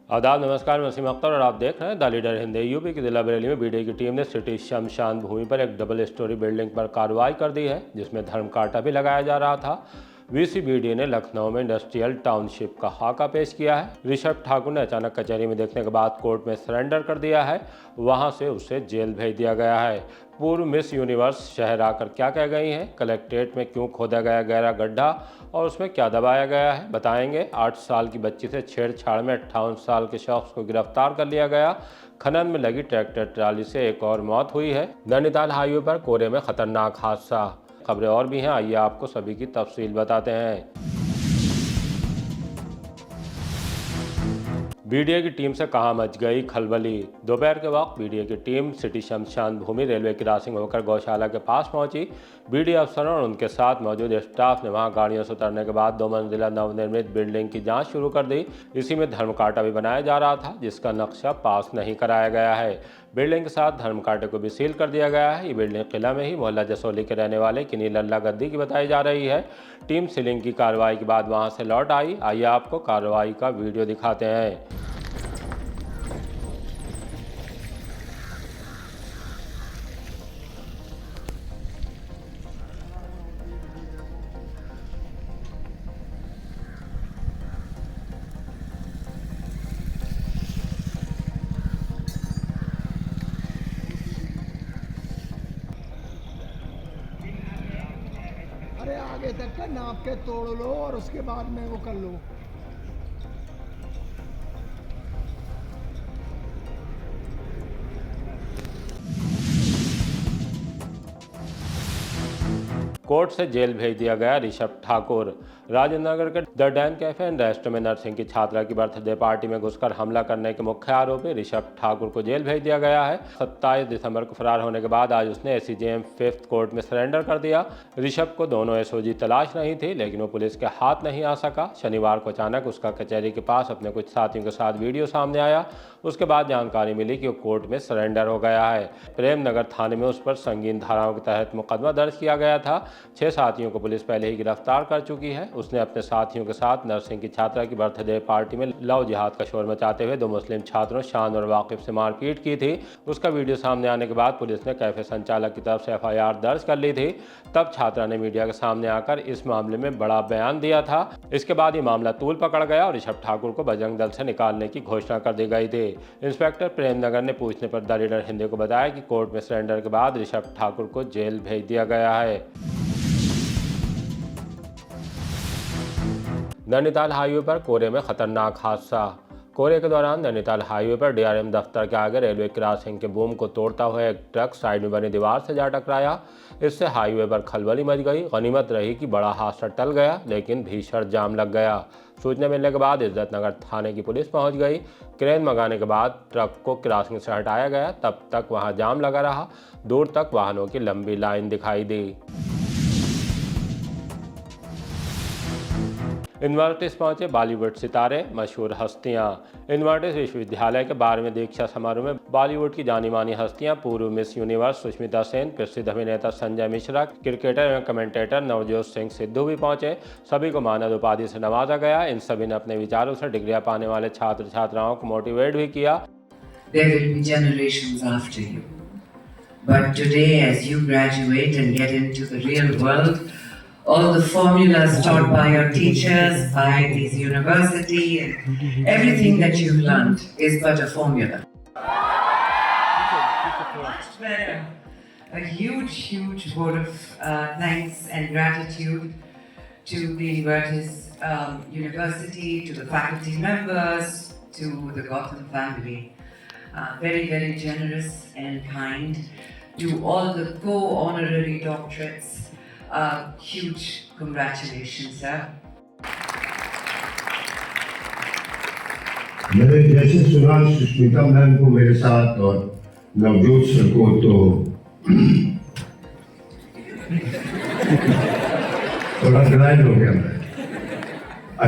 आदाब, नमस्कार। मैं वसीम अख्तर और आप देख रहे हैं द लीडर हिंद। यूपी की जिला बरेली में बीडीए की टीम ने सिटी शमशान भूमि पर एक डबल स्टोरी बिल्डिंग पर कार्रवाई कर दी है, जिसमें धर्म कांटा भी लगाया जा रहा था। वीसीबीडी ने लखनऊ में इंडस्ट्रियल टाउनशिप का खाका पेश किया है। ऋषभ ठाकुर ने अचानक कचहरी में देखने के बाद कोर्ट में सरेंडर कर दिया है। वहां से उसे जेल भेज दिया गया है। पूर्व मिस यूनिवर्स शहर आकर क्या कह गई हैं, कलेक्ट्रेट में क्यों खोदा गया गहरा गड्ढा और उसमें क्या दबाया गया है, बताएंगे। 8 साल की बच्ची से छेड़छाड़ में 58 साल के शख्स को गिरफ्तार कर लिया गया। खनन में लगी ट्रैक्टर ट्राली से एक और मौत हुई है। नैनीताल हाईवे पर कोहरे में खतरनाक हादसा। खबरें और भी हैं, आइए आपको सभी की तफसील बताते हैं। बीडीए की टीम से कहां मच गई खलबली। दोपहर के वक्त बीडीए की टीम सिटी शमशान भूमि रेलवे क्रॉसिंग होकर गौशाला के पास पहुंची। बीडीए अफसरों और उनके साथ मौजूद स्टाफ ने वहां गाड़ियों से उतरने के बाद 2 मंजिला नवनिर्मित बिल्डिंग की जांच शुरू कर दी। इसी में धर्म कांटा भी बनाया जा रहा था, जिसका नक्शा पास नहीं कराया गया है। बिल्डिंग के साथ धर्म कांटे को भी सील कर दिया गया है। ये बिल्डिंग किला में ही मोहल्ला जसोली के रहने वाले किन्नी लल्ला गद्दी की बताई जा रही है। टीम सीलिंग की कार्रवाई के बाद वहां से लौट आई। आइए आपको कार्रवाई का वीडियो दिखाते हैं। अरे आगे तक का नाप के तोड़ लो और उसके बाद में वो कर लो। कोर्ट से जेल भेज दिया गया ऋषभ ठाकुर। राजेंद्र नगर के the Dan cafe and rest में नर्सिंग की छात्रा की बर्थडे पार्टी में घुसकर हमला करने के मुख्य आरोपी ऋषभ ठाकुर को जेल भेज दिया गया है। 27 दिसंबर को फरार होने के बाद आज उसने एसीजेएम 5th कोर्ट में सरेंडर कर दिया। ऋषभ को दोनों एसओजी तलाश रही थी, लेकिन वो पुलिस के हाथ नहीं आ सका। शनिवार को अचानक उसका कचहरी के पास अपने कुछ साथियों के साथ वीडियो सामने आया। उसके बाद जानकारी मिली कि वो कोर्ट में सरेंडर हो गया है। प्रेम नगर थाने में उस पर संगीन धाराओं के तहत मुकदमा दर्ज किया गया था। 6 साथियों को पुलिस पहले ही गिरफ्तार कर चुकी है। उसने अपने साथियों के साथ नर्सिंग की छात्रा की बर्थडे पार्टी में लव जिहाद का शोर मचाते हुए 2 मुस्लिम छात्रों शान और वाकिफ से मारपीट की थी। उसका वीडियो सामने आने के बाद पुलिस ने कैफे संचालक की तरफ से एफआईआर दर्ज कर ली थी। तब छात्रा ने मीडिया के सामने आकर इस मामले में बड़ा बयान दिया था। इसके बाद ये मामला तूल पकड़ गया और ऋषभ ठाकुर को बजरंग दल से निकालने की घोषणा कर दी गई थी। इंस्पेक्टर प्रेम नगर ने पूछने पर द लीडर हिंदी को बताया कि कोर्ट में सरेंडर के बाद ऋषभ ठाकुर को जेल भेज दिया गया है। नैनीताल हाईवे पर कोहरे में खतरनाक हादसा। कोहरे के दौरान नैनीताल हाईवे पर डीआरएम दफ्तर के आगे रेलवे क्रॉसिंग के बूम को तोड़ता हुआ एक ट्रक साइड में बनी दीवार से जा टकराया। इससे हाईवे पर खलबली मच गई। गनीमत रही कि बड़ा हादसा टल गया, लेकिन भीषण जाम लग गया। सूचना मिलने के बाद इज्जतनगर थाने की पुलिस पहुंच गई। क्रेन मंगाने के बाद ट्रक को क्रॉसिंग से हटाया गया। तब तक वहां जाम लगा रहा। दूर तक वाहनों की लंबी लाइन दिखाई दी। इन्वर्टिस पहुंचे बॉलीवुड सितारे, मशहूर हस्तियां। इन्वर्टिस विश्वविद्यालय के 12वें दीक्षा समारोह में बॉलीवुड की जानी मानी हस्तियां पूर्व मिस यूनिवर्स सुष्मिता सेन, प्रसिद्ध अभिनेता संजय मिश्रा, क्रिकेटर एवं कमेंटेटर नवजोत सिंह सिद्धू भी पहुंचे। सभी को मानद उपाधि से नवाजा गया। इन सभी ने अपने विचारों से डिग्रियां पाने वाले छात्र छात्राओं को मोटिवेट भी किया। There will be generations after you. But today, as you graduate and get into the real world, all the formulas taught by your teachers, by this university, and everything that you've learned is but a formula. Much better. A huge, huge vote of thanks and gratitude to the Invertis University, to the faculty members, to the Gotham family. Very, very generous and kind. To all the co-honorary doctorates, huge congratulations, sir. मैंने जैसे सुना Sushmita ma'am को मेरे साथ और Navjot sir को, तो थोड़ा ग्लाइड हो गया मैं।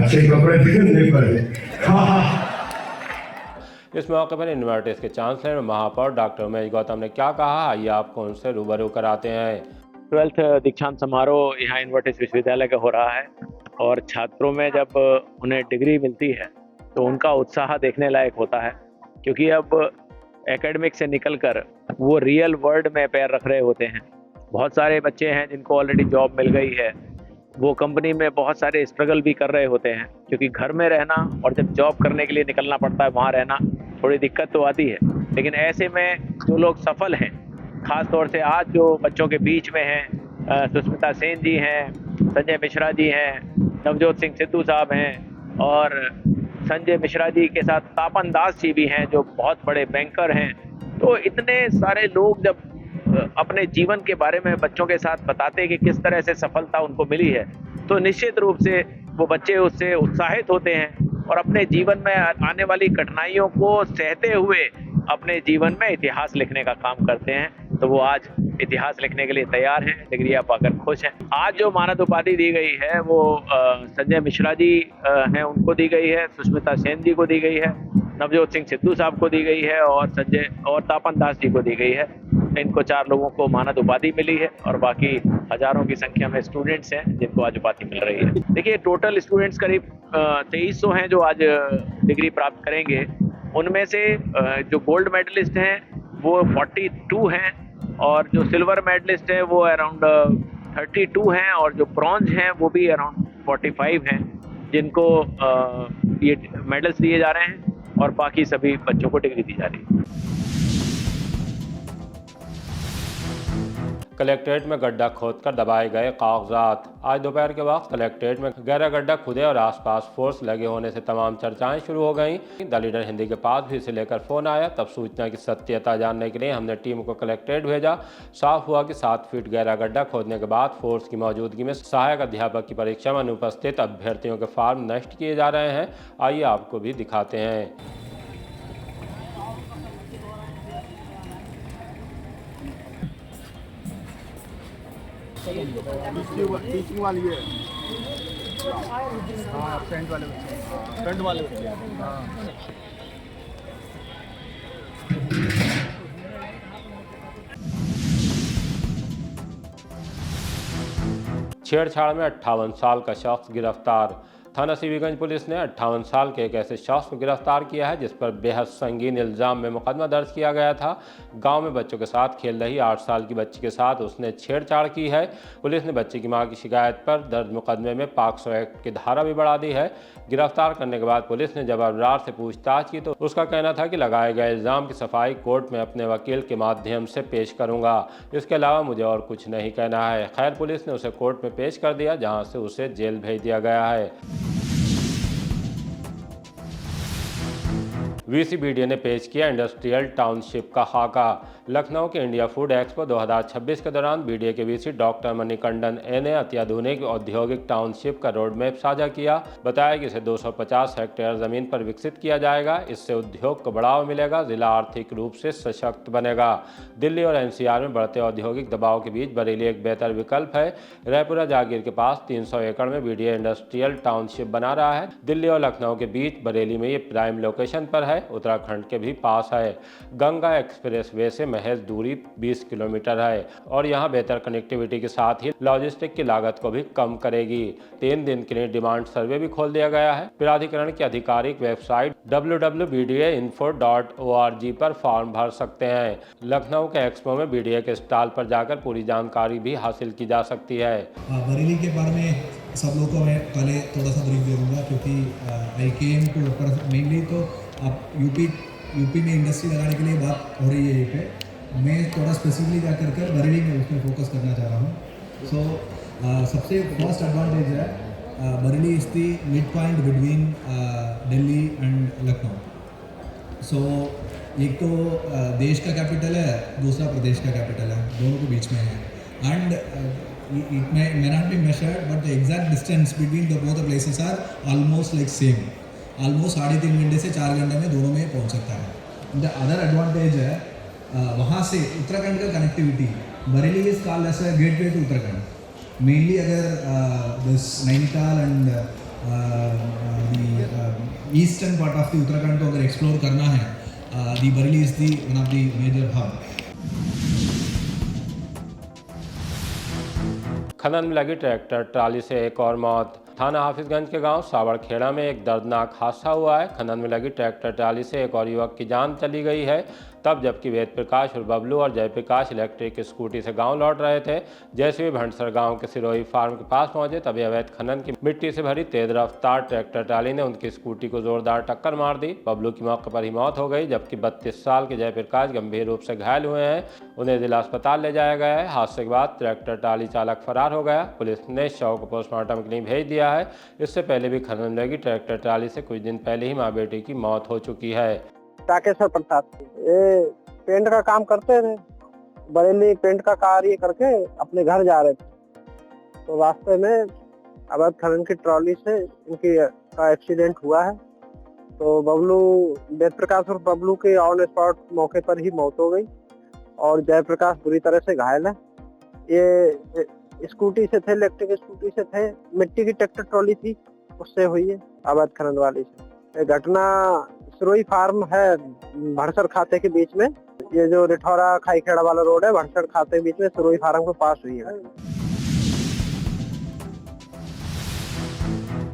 अच्छे कपड़े पहनने पर। इस मौके पर इन्वर्टिस के चांसलर महापौर डॉक्टर उमेश गौतम ने क्या कहा, आइए आपको उनसे रूबरू कराते हैं। 12th दीक्षांत समारोह यहाँ इन्वर्टिस विश्वविद्यालय का हो रहा है और छात्रों में जब उन्हें डिग्री मिलती है तो उनका उत्साह देखने लायक होता है, क्योंकि अब एकेडमिक से निकलकर वो रियल वर्ल्ड में पैर रख रहे होते हैं। बहुत सारे बच्चे हैं जिनको ऑलरेडी जॉब मिल गई है, वो कंपनी में बहुत सारे स्ट्रगल भी कर रहे होते हैं, क्योंकि घर में रहना और जब जॉब करने के लिए निकलना पड़ता है वहाँ रहना थोड़ी दिक्कत तो आती है। लेकिन ऐसे में जो लोग सफल हैं, ख़ास तौर से आज जो बच्चों के बीच में हैं, सुष्मिता सेन जी हैं, संजय मिश्रा जी हैं, नवजोत सिंह सिद्धू साहब हैं, और संजय मिश्रा जी के साथ तापन दास जी भी हैं जो बहुत बड़े बैंकर हैं। तो इतने सारे लोग जब अपने जीवन के बारे में बच्चों के साथ बताते हैं कि किस तरह से सफलता उनको मिली है, तो निश्चित रूप से वो बच्चे उससे उत्साहित होते हैं और अपने जीवन में आने वाली कठिनाइयों को सहते हुए अपने जीवन में इतिहास लिखने का काम करते हैं। तो वो आज इतिहास लिखने के लिए तैयार हैं, डिग्रियां पाकर खुश हैं। आज जो मानद उपाधि दी गई है वो संजय मिश्रा जी हैं, उनको दी गई है, सुष्मिता सेन जी को दी गई है, नवजोत सिंह सिद्धू साहब को दी गई है और संजय और तापन दास जी को दी गई है। इनको 4 लोगों को मानद उपाधि मिली है और बाकी हजारों की संख्या में स्टूडेंट्स हैं जिनको आज उपाधि मिल रही है। देखिए, टोटल स्टूडेंट्स करीब 2300 हैं जो आज डिग्री प्राप्त करेंगे। उनमें से जो गोल्ड मेडलिस्ट हैं वो 42 हैं और जो सिल्वर मेडलिस्ट है वो अराउंड 32 हैं और जो ब्रॉन्ज हैं वो भी अराउंड 45 हैं, जिनको ये मेडल्स दिए जा रहे हैं और बाकी सभी बच्चों को डिग्री दी जा रही है। कलेक्ट्रेट में गड्ढा खोदकर दबाए गए कागजात। आज दोपहर के वक्त कलेक्ट्रेट में गहरा गड्ढा खुदे और आसपास फोर्स लगे होने से तमाम चर्चाएं शुरू हो गईं। द लीडर हिंदी के पास भी इसे लेकर फोन आया। तब सूचना की सत्यता जानने के लिए हमने टीम को कलेक्ट्रेट भेजा। साफ हुआ कि 7 फीट गहरा गड्ढा खोदने के बाद फोर्स की मौजूदगी में सहायक अध्यापक की परीक्षा में अनुपस्थित अभ्यर्थियों के फॉर्म नष्ट किए जा रहे हैं। आइए आपको भी दिखाते हैं। टीचिंग वाली है, हाँ, फ्रंट वाले हाँ। छेड़छाड़ में 58 साल का शख्स गिरफ्तार। थाना सीवीगंज पुलिस ने 58 साल के एक ऐसे शख्स को गिरफ्तार किया है जिस पर बेहद संगीन इल्जाम में मुकदमा दर्ज किया गया था। गांव में बच्चों के साथ खेल रही 8 साल की बच्ची के साथ उसने छेड़छाड़ की है। पुलिस ने बच्ची की मां की शिकायत पर दर्ज मुकदमे में पॉक्सो एक्ट की धारा भी बढ़ा दी है। गिरफ्तार करने के बाद पुलिस ने जब अबरार से पूछताछ की तो उसका कहना था कि लगाए गए इल्जाम की सफाई कोर्ट में अपने वकील के माध्यम से पेश करूंगा, इसके अलावा मुझे और कुछ नहीं कहना है। खैर, पुलिस ने उसे कोर्ट में पेश कर दिया, जहां से उसे जेल भेज दिया गया है। वीसीबीडीए ने पेश किया इंडस्ट्रियल टाउनशिप का खाका। लखनऊ के इंडिया फूड एक्सपो 2026 के दौरान बीडीए के वीसी डॉक्टर मणिकंदन ए ने अत्याधुनिक औद्योगिक टाउनशिप का रोड मैप साझा किया। बताया कि इसे 250 हेक्टेयर जमीन पर विकसित किया जाएगा। इससे उद्योग को बढ़ावा मिलेगा, जिला आर्थिक रूप से सशक्त बनेगा। दिल्ली और एनसीआर में बढ़ते औद्योगिक दबाव के बीच बरेली एक बेहतर विकल्प है। रायपुरा जागीर के पास 300 एकड़ में बीडीए इंडस्ट्रियल टाउनशिप बना रहा है। दिल्ली और लखनऊ के बीच बरेली में ये प्राइम लोकेशन पर है, उत्तराखंड के भी पास है। गंगा एक्सप्रेस वे से महज दूरी 20 किलोमीटर है और यहाँ बेहतर कनेक्टिविटी के साथ ही लॉजिस्टिक की लागत को भी कम करेगी। 3 दिन के लिए डिमांड सर्वे भी खोल दिया गया है। प्राधिकरण की आधिकारिक वेबसाइट www.bda.info.org पर फॉर्म भर सकते हैं। लखनऊ के एक्सपो में बीडीए के स्टॉल पर जाकर पूरी जानकारी भी हासिल की जा सकती है। बरेली के बारे में सब लोगों को मैं पहले थोड़ा सा ब्रीफ दे दूँगा, क्योंकि आई केम टू मेनली तो अब यूपी में इंडस्ट्री लगाने के लिए बात हो रही है। ये पे मैं थोड़ा स्पेसिफिकली जा कर बरेली में उसमें फोकस करना चाह रहा हूँ। सो सबसे फर्स्ट एडवांटेज है Bareilly is the mid point between Delhi and Lucknow. So एक तो देश का कैपिटल है, दूसरा प्रदेश का कैपिटल है, दोनों के बीच में है। And it may not be measured, but the exact distance between both the places are almost like same. Almost 3.5 घंटे से 4 घंटे में दोनों में पहुंच सकता है। The other advantage है वहाँ से उत्तराखंड का connectivity. Bareilly is called as a gateway to Uttarakhand. Mainly अगर this Nainital and the eastern part of the Uttarakhand को अगर एक्सप्लोर करना है, the Bareilly is the one of the major hub. खनन में लगी ट्रैक्टर ट्राली से एक और मौत। थाना हाफिजगंज के गांव सावड़खेड़ा में एक दर्दनाक हादसा हुआ है। खनन में लगी ट्रैक्टर ट्राली से एक और युवक की जान चली गई है, तब जबकि वेद प्रकाश और बबलू और जयप्रकाश इलेक्ट्रिक स्कूटी से गांव लौट रहे थे। जैसे ही भंडसर गांव के सिरोही फार्म के पास पहुंचे तभी अवैध खनन की मिट्टी से भरी तेज रफ्तार ट्रैक्टर ट्राली ने उनकी स्कूटी को जोरदार टक्कर मार दी। बबलू की मौके पर ही मौत हो गई, जबकि 32 साल के जयप्रकाश गंभीर रूप से घायल हुए हैं। उन्हें जिला अस्पताल ले जाया गया है। हादसे के बाद ट्रैक्टर ट्राली चालक फरार हो गया। पुलिस ने शव को पोस्टमार्टम के लिए भेज दिया है। इससे पहले भी खनन में लगी ट्रैक्टर ट्राली से कुछ दिन पहले ही मां बेटी की मौत हो चुकी है। ताकेश्वर प्रसाद ये पेंट का काम करते थे, बरेली पेंट का कार्य करके अपने घर जा रहे थे, तो रास्ते में अवैध खनन की ट्रॉली से इनकी का एक्सीडेंट हुआ है। तो बबलू वेद प्रकाश और बबलू की ऑन स्पॉट मौके पर ही मौत हो गई और जयप्रकाश बुरी तरह से घायल है। ये स्कूटी से थे, इलेक्ट्रिक स्कूटी से थे, मिट्टी की ट्रैक्टर ट्रॉली थी, उससे हुई है अवैध खनन वाली से। ये घटना सिरोही फार्म है भड़सर खाते के बीच में, ये जो रिठौरा खाईखेड़ा वाला रोड है भड़सर खाते के बीच में सिरोही फार्म के पास हुई है।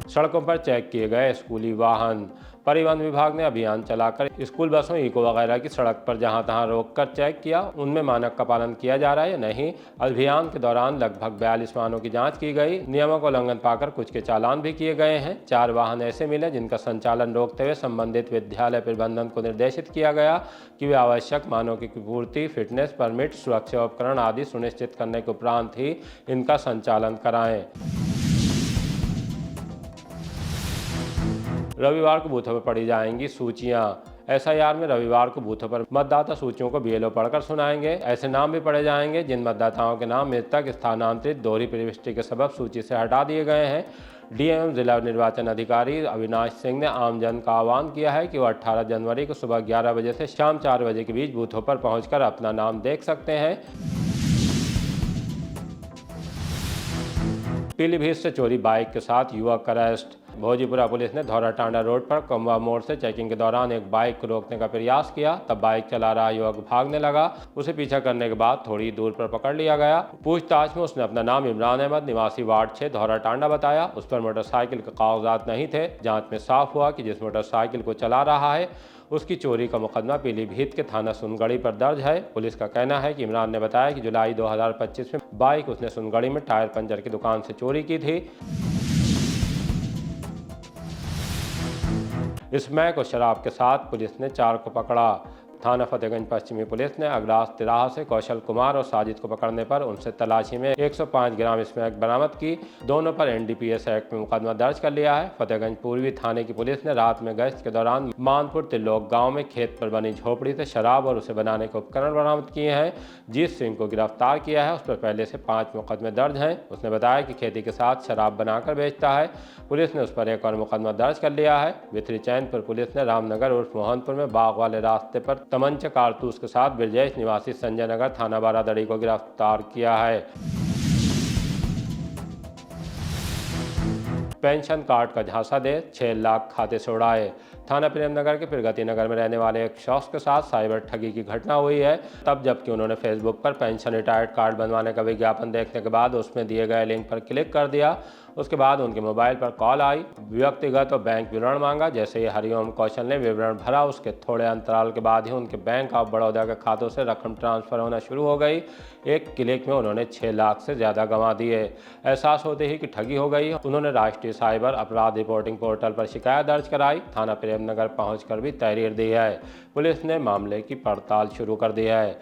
सड़कों पर चेक किए गए स्कूली वाहन। परिवहन विभाग ने अभियान चलाकर स्कूल बसों, इको वगैरह की सड़क पर जहां तहां रोककर चेक किया उनमें मानक का पालन किया जा रहा है या नहीं। अभियान के दौरान लगभग 42 वाहनों की जांच की गई। नियमों का उल्लंघन पाकर कुछ के चालान भी किए गए हैं। 4 वाहन ऐसे मिले जिनका संचालन रोकते हुए संबंधित विद्यालय प्रबंधन को निर्देशित किया गया कि वे आवश्यक मानकों की पूर्ति, फिटनेस परमिट, सुरक्षा उपकरण आदि सुनिश्चित करने के उपरांत ही इनका संचालन कराएं। रविवार को बूथों पर पढ़ी जाएंगी सूचियां। SIR में रविवार को बूथों पर मतदाता सूचियों को BLO पढ़कर सुनाएंगे। ऐसे नाम भी पढ़े जाएंगे जिन मतदाताओं के नाम मृतक, स्थानांतरित, दोहरी प्रविष्टि के सबब सूची से हटा दिए गए हैं। DMM जिला निर्वाचन अधिकारी अविनाश सिंह ने आमजन का आह्वान किया है कि वो 18 जनवरी को सुबह 11 बजे से शाम 4 बजे के बीच बूथों पर पहुंचकर अपना नाम देख सकते हैं। पीलीभीत से चोरी बाइक के साथ युवक अरेस्ट। भोजीपुरा पुलिस ने धौरा टांडा रोड पर कमवा मोड़ से चेकिंग के दौरान एक बाइक को रोकने का प्रयास किया, तब बाइक चला रहा युवक भागने लगा। उसे पीछा करने के बाद थोड़ी दूर पर पकड़ लिया गया। पूछताछ में उसने अपना नाम इमरान अहमद निवासी वार्ड 6 धौरा टांडा बताया। उस पर मोटरसाइकिल के कागजात नहीं थे। जांच में साफ हुआ कि जिस मोटरसाइकिल को चला रहा है उसकी चोरी का मुकदमा पीलीभीत के थाना सुनगढ़ी पर दर्ज है। पुलिस का कहना है कि इमरान ने बताया कि जुलाई 2025 में बाइक उसने सुनगढ़ी में टायर पंचर की दुकान से चोरी की थी। स्मैक और शराब के साथ पुलिस ने 4 को पकड़ा। थाना फतेहगंज पश्चिमी पुलिस ने अगरास तिराहा से कौशल कुमार और साजिद को पकड़ने पर उनसे तलाशी में 105 ग्राम स्मैक बरामद की। दोनों पर NDPS एक्ट में मुकदमा दर्ज कर लिया है। फतेहगंज पूर्वी थाने की पुलिस ने रात में गश्त के दौरान मानपुर तिल्लोक गांव में खेत पर बनी झोपड़ी से शराब और उसे बनाने के उपकरण बरामद किए हैं। जीत सिंह को गिरफ्तार किया है। उस पर पहले से 5 मुकदमे दर्ज हैं। उसने बताया कि खेती के साथ शराब बनाकर बेचता है। पुलिस ने उस पर एक और मुकदमा दर्ज कर लिया है। भितरी चैनपुर पुलिस ने रामनगर उर्फ मोहनपुर में बाग वाले रास्ते पर तमंचा कारतूस के साथ ब्रजेश निवासी संजय नगर थाना बारादड़ी को गिरफ्तार किया है। पेंशन कार्ड का झांसा दे 6 लाख खाते से उड़ाए। थाना प्रेमनगर के प्रगति नगर में रहने वाले एक शख्स के साथ साइबर ठगी की घटना हुई है, तब जबकि उन्होंने फेसबुक पर पेंशन रिटायर्ड कार्ड बनवाने का विज्ञापन देखने के बाद उसमें दिए गए लिंक पर क्लिक कर दिया। उसके बाद उनके मोबाइल पर कॉल आई, व्यक्तिगत और बैंक विवरण मांगा। जैसे ही हरिओम कौशल ने विवरण भरा, उसके थोड़े अंतराल के बाद ही उनके बैंक ऑफ बड़ौदा के खातों से रकम ट्रांसफर होना शुरू हो गई। एक क्लिक में उन्होंने 6 लाख से ज़्यादा गंवा दिए। एहसास होते ही कि ठगी हो गई, उन्होंने राष्ट्रीय साइबर अपराध रिपोर्टिंग पोर्टल पर शिकायत दर्ज कराई। थाना प्रेमनगर पहुंचकर भी तहरीर दी है। पुलिस ने मामले की पड़ताल शुरू कर दी है।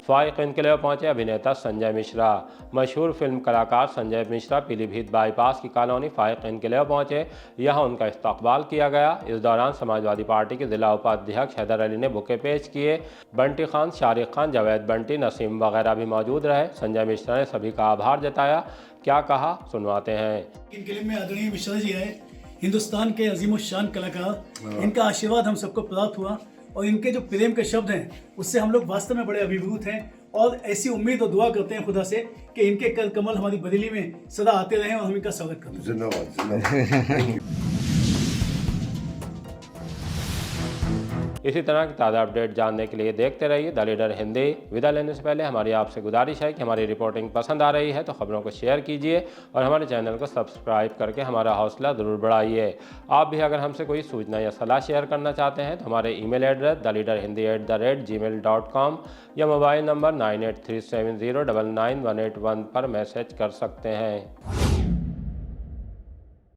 फाइक इनकलाब पहुंचे अभिनेता संजय मिश्रा। मशहूर फिल्म कलाकार संजय मिश्रा पीलीभीत बाईपास की कॉलोनी फाइक इनकलाब पहुंचे। यहां उनका इस्तकबाल किया गया। इस दौरान समाजवादी पार्टी के जिला उपाध्यक्ष हैदर अली ने बुके पेश किए। बंटी खान, शारिक खान, जावेद बंटी, नसीम वगैरह भी मौजूद रहे। संजय मिश्रा ने सभी का आभार जताया। क्या कहा, सुनवाते हैं। इनकलाब में आदरणीय मिश्रा जी आए, हिंदुस्तान के अजीमुशान कलाकार, इनका आशीर्वाद हम सबको प्राप्त हुआ और इनके जो प्रेम के शब्द हैं उससे हम लोग वास्तव में बड़े अभिभूत हैं और ऐसी उम्मीद और दुआ करते हैं खुदा से कि इनके कर कमल हमारी बरेली में सदा आते रहें और हम इनका स्वागत करते हैं। जिंदाबाद। इसी तरह की ताज़ा अपडेट जानने के लिए देखते रहिए द लीडर हिंदी। विदा लेने से पहले हमारी आपसे गुजारिश है कि हमारी रिपोर्टिंग पसंद आ रही है तो खबरों को शेयर कीजिए और हमारे चैनल को सब्सक्राइब करके हमारा हौसला ज़रूर बढ़ाइए। आप भी अगर हमसे कोई सूचना या सलाह शेयर करना चाहते हैं तो हमारे ईमेल एड्रेस theleaderhindi@gmail.com या मोबाइल नंबर 9837099181 पर मैसेज कर सकते हैं।